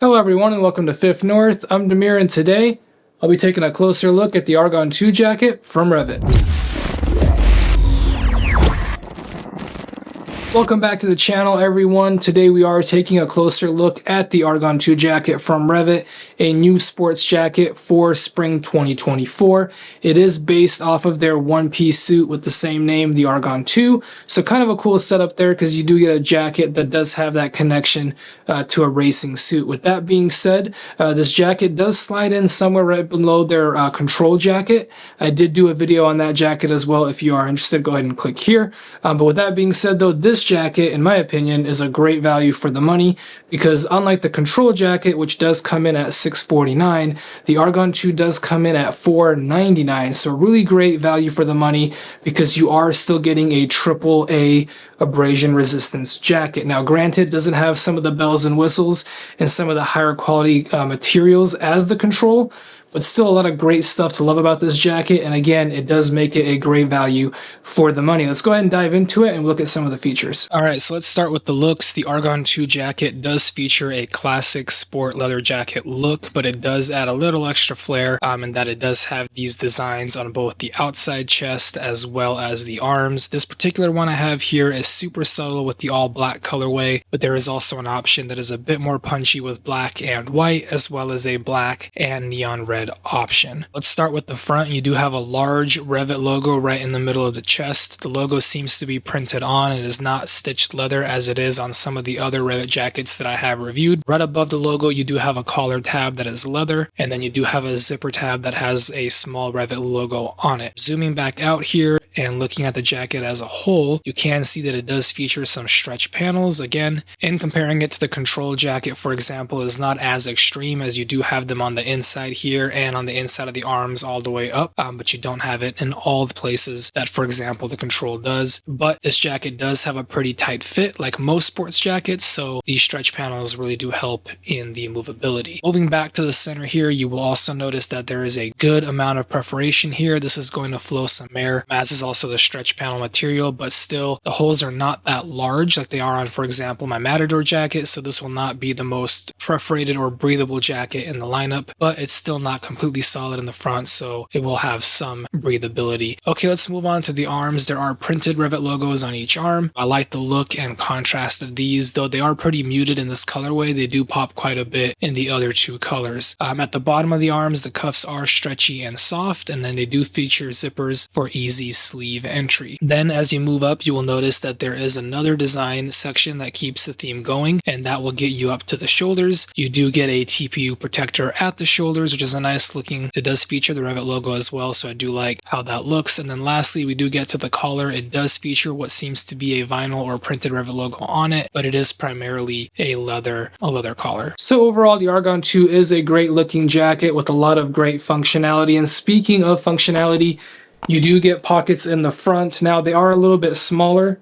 Hello everyone and welcome to Fifth North. I'm Demir and today I'll be taking a closer look at the Argon 2 jacket from REv'IT. Welcome back to the channel everyone. Today we are taking a closer look at the Argon 2 jacket from REv'IT, a new sports jacket for spring 2024. It is based off of their one-piece suit with the same name, the Argon 2. So kind of a cool setup there because you do get a jacket that does have that connection to a racing suit. With that being said, this jacket does slide in somewhere right below their control jacket. I did do a video on that jacket as well. If you are interested, go ahead and click here. But with that being said though, this jacket, in my opinion, is a great value for the money because unlike the control jacket, which does come in at $649, the Argon 2 does come in at $499. So really great value for the money because you are still getting a AAA abrasion resistance jacket. Now granted, it doesn't have some of the bells and whistles and some of the higher quality materials as the control, but still a lot of great stuff to love about this jacket. And again, it does make it a great value for the money. Let's go ahead and dive into it and look at some of the features. All right, so let's start with the looks. The Argon 2 jacket does feature a classic sport leather jacket look, but it does add a little extra flair in that it does have these designs on both the outside chest as well as the arms. This particular one I have here is super subtle with the all black colorway, but there is also an option that is a bit more punchy with black and white, as well as a black and neon red option. Let's start with the front. You do have a large REv'IT logo right in the middle of the chest. The logo seems to be printed on. It is not stitched leather as it is on some of the other REv'IT jackets that I have reviewed. Right above the logo, you do have a collar tab that is leather, and then you do have a zipper tab that has a small REv'IT logo on it. Zooming back out here and looking at the jacket as a whole, you can see that it does feature some stretch panels. Again, in comparing it to the control jacket, for example, is not as extreme as you do have them on the inside here and on the inside of the arms all the way up, but you don't have it in all the places that, for example, the control does. But this jacket does have a pretty tight fit like most sports jackets, so these stretch panels really do help in the movability. Moving back to the center here, you will also notice that there is a good amount of perforation here. This is going to flow some air, as is also the stretch panel material, but still the holes are not that large like they are on, for example, my Matador jacket, so this will not be the most perforated or breathable jacket in the lineup, but it's still not completely solid in the front, so it will have some breathability. Okay, let's move on to the arms. There are printed REv'IT logos on each arm. I like the look and contrast of these, though they are pretty muted in this colorway. They do pop quite a bit in the other two colors. At the bottom of the arms, the cuffs are stretchy and soft, and then they do feature zippers for easy sleeve entry. Then as you move up, you will notice that there is another design section that keeps the theme going, and that will get you up to the shoulders. You do get a TPU protector at the shoulders, which is a nice looking. It does feature the REv'IT logo as well, so I do like how that looks. And then lastly, we do get to the collar. It does feature what seems to be a vinyl or printed REv'IT logo on it, but it is primarily a leather collar. So overall, the Argon 2 is a great looking jacket with a lot of great functionality. And speaking of functionality, you do get pockets in the front. Now they are a little bit smaller.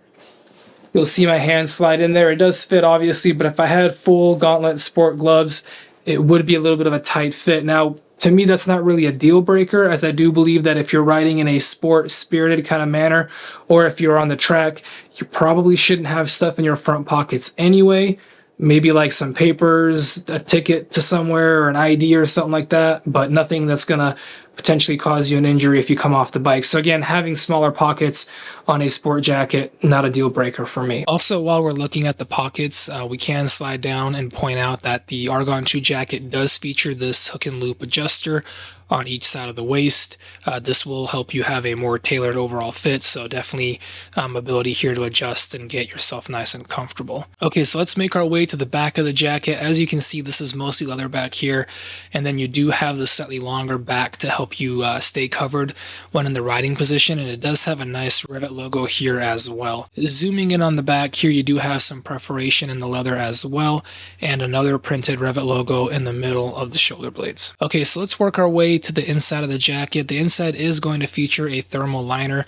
You'll see my hand slide in there. It does fit obviously, but if I had full gauntlet sport gloves, it would be a little bit of a tight fit. Now, to me, that's not really a deal breaker, as I do believe that if you're riding in a sport spirited kind of manner, or if you're on the track, you probably shouldn't have stuff in your front pockets anyway. Maybe like some papers, a ticket to somewhere, or an ID or something like that, but nothing that's gonna potentially cause you an injury if you come off the bike. So again, having smaller pockets on a sport jacket, not a deal breaker for me. Also, while we're looking at the pockets, we can slide down and point out that the Argon 2 jacket does feature this hook and loop adjuster on each side of the waist. This will help you have a more tailored overall fit, so definitely ability here to adjust and get yourself nice and comfortable. Okay, so let's make our way to the back of the jacket. As you can see, this is mostly leather back here, and then you do have the slightly longer back to help you stay covered when in the riding position, and it does have a nice REv'IT logo here as well. Zooming in on the back here, you do have some perforation in the leather as well, and another printed REv'IT logo in the middle of the shoulder blades. Okay, so let's work our way to the inside of the jacket. The inside is going to feature a thermal liner.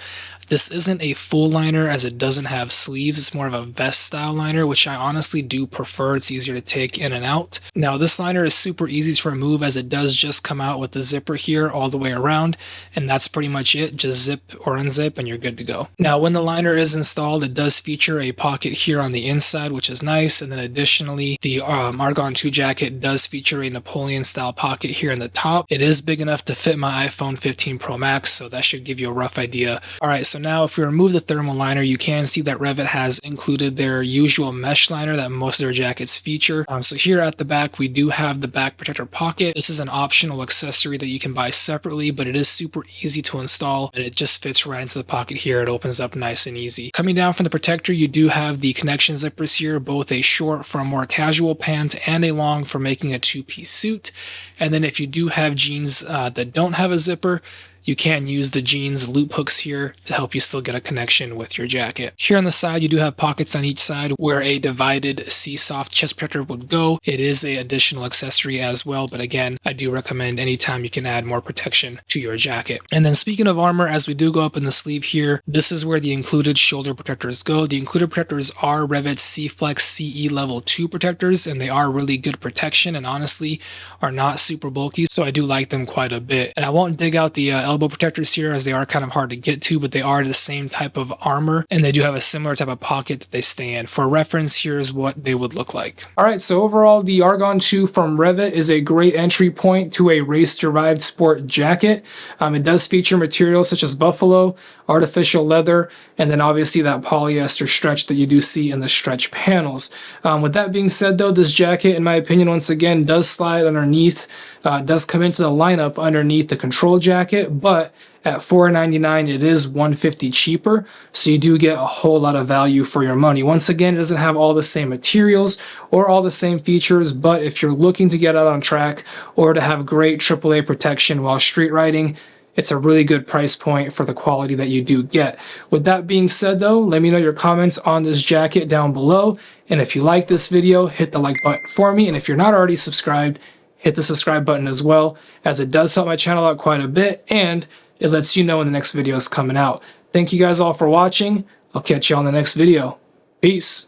This isn't a full liner as it doesn't have sleeves. It's more of a vest style liner, which I honestly do prefer. It's easier to take in and out. Now this liner is super easy to remove as it does just come out with the zipper here all the way around, and that's pretty much it. Just zip or unzip and you're good to go. Now when the liner is installed, it does feature a pocket here on the inside, which is nice, and then additionally the Argon 2 jacket does feature a Napoleon style pocket here in the top. It is big enough to fit my iPhone 15 Pro Max, so that should give you a rough idea. Alright, so now if we remove the thermal liner, you can see that REv'IT has included their usual mesh liner that most of their jackets feature. So here at the back we do have the back protector pocket. This is an optional accessory that you can buy separately, but it is super easy to install and it just fits right into the pocket here. It opens up nice and easy. Coming down from the protector, you do have the connection zippers here, both a short for a more casual pant and a long for making a two-piece suit. And then if you do have jeans that don't have a zipper, you can use the jeans loop hooks here to help you still get a connection with your jacket. Here on the side, you do have pockets on each side where a divided C-Soft chest protector would go. It is an additional accessory as well, but again, I do recommend anytime you can add more protection to your jacket. And then speaking of armor, as we do go up in the sleeve here, this is where the included shoulder protectors go. The included protectors are REv'IT C-Flex CE Level 2 protectors, and they are really good protection and honestly are not super bulky, so I do like them quite a bit. And I won't dig out the elbow protectors here as they are kind of hard to get to, but they are the same type of armor and they do have a similar type of pocket that they stay in. For reference, here's what they would look like. Alright, so overall the Argon 2 from REv'IT is a great entry point to a race-derived sport jacket. It does feature materials such as buffalo, artificial leather, and then obviously that polyester stretch that you do see in the stretch panels. With that being said though, this jacket in my opinion once again does slide underneath, does come into the lineup underneath the control jacket, but at $4.99 it is $150 cheaper, so you do get a whole lot of value for your money. Once again, it doesn't have all the same materials or all the same features, but if you're looking to get out on track or to have great AAA protection while street riding, it's a really good price point for the quality that you do get. With that being said though, let me know your comments on this jacket down below, and if you like this video, hit the like button for me, and if you're not already subscribed, hit the subscribe button as well, as it does help my channel out quite a bit, and it lets you know when the next video is coming out. Thank you guys all for watching. I'll catch you on the next video. Peace.